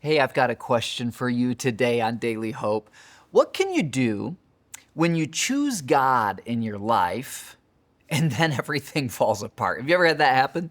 Hey, I've got a question for you today on Daily Hope. What can you do when you choose God in your life and then everything falls apart? Have you ever had that happen?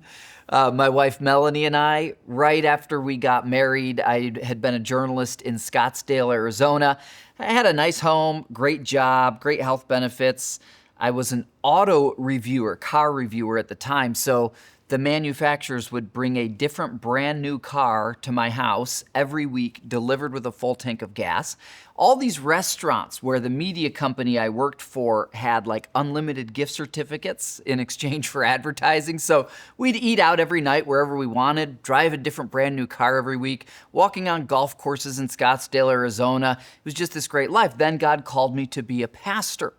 My wife Melanie and I, right after we got married, I had been a journalist in Scottsdale, Arizona. I had a nice home, great job, great health benefits. I was an auto reviewer, car reviewer at the time, so the manufacturers would bring a different brand new car to my house every week, delivered with a full tank of gas. All these restaurants where the media company I worked for had like unlimited gift certificates in exchange for advertising. So we'd eat out every night wherever we wanted, drive a different brand new car every week, walking on golf courses in Scottsdale, Arizona. It was just this great life. Then God called me to be a pastor.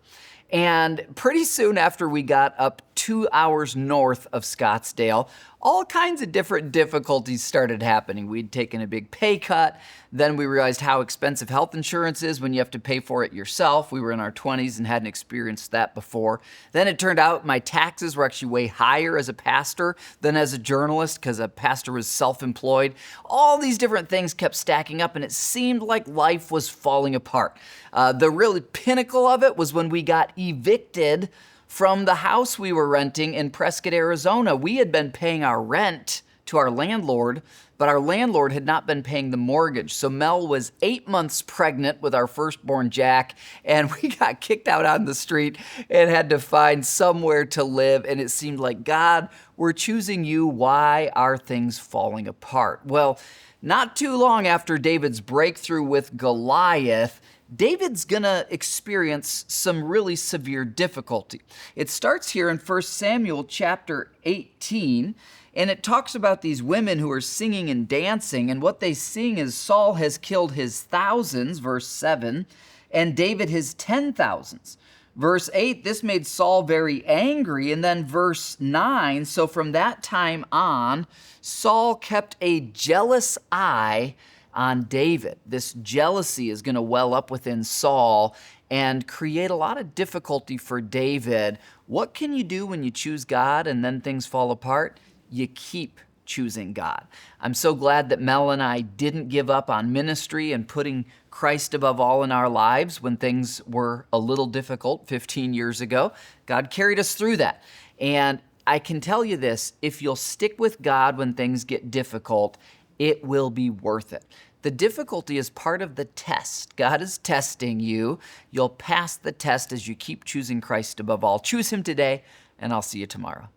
And pretty soon after we got up 2 hours north of Scottsdale, all kinds of different difficulties started happening. We'd taken a big pay cut. Then we realized how expensive health insurance is when you have to pay for it yourself. We were in our 20s and hadn't experienced that before. Then it turned out my taxes were actually way higher as a pastor than as a journalist because a pastor was self-employed. All these different things kept stacking up and it seemed like life was falling apart. The really pinnacle of it was when we got evicted from the house we were renting in Prescott, Arizona. We had been paying our rent to our landlord, but our landlord had not been paying the mortgage. So Mel was 8 months pregnant with our firstborn Jack, and we got kicked out on the street and had to find somewhere to live. And it seemed like, God, we're choosing you. Why are things falling apart? Well, not too long after David's breakthrough with Goliath, David's gonna experience some really severe difficulty. It starts here in 1 Samuel chapter 18, and it talks about these women who are singing and dancing, and what they sing is Saul has killed his thousands, verse 7, and David his 10,000s. Verse 8, this made Saul very angry, and then verse 9, so from that time on, Saul kept a jealous eye on David. This jealousy is going to well up within Saul and create a lot of difficulty for David. What can you do when you choose God and then things fall apart? You keep choosing God. I'm so glad that Mel and I didn't give up on ministry and putting Christ above all in our lives when things were a little difficult 15 years ago. God carried us through that. And I can tell you this, if you'll stick with God when things get difficult, it will be worth it. The difficulty is part of the test. God is testing you. You'll pass the test as you keep choosing Christ above all. Choose Him today, and I'll see you tomorrow.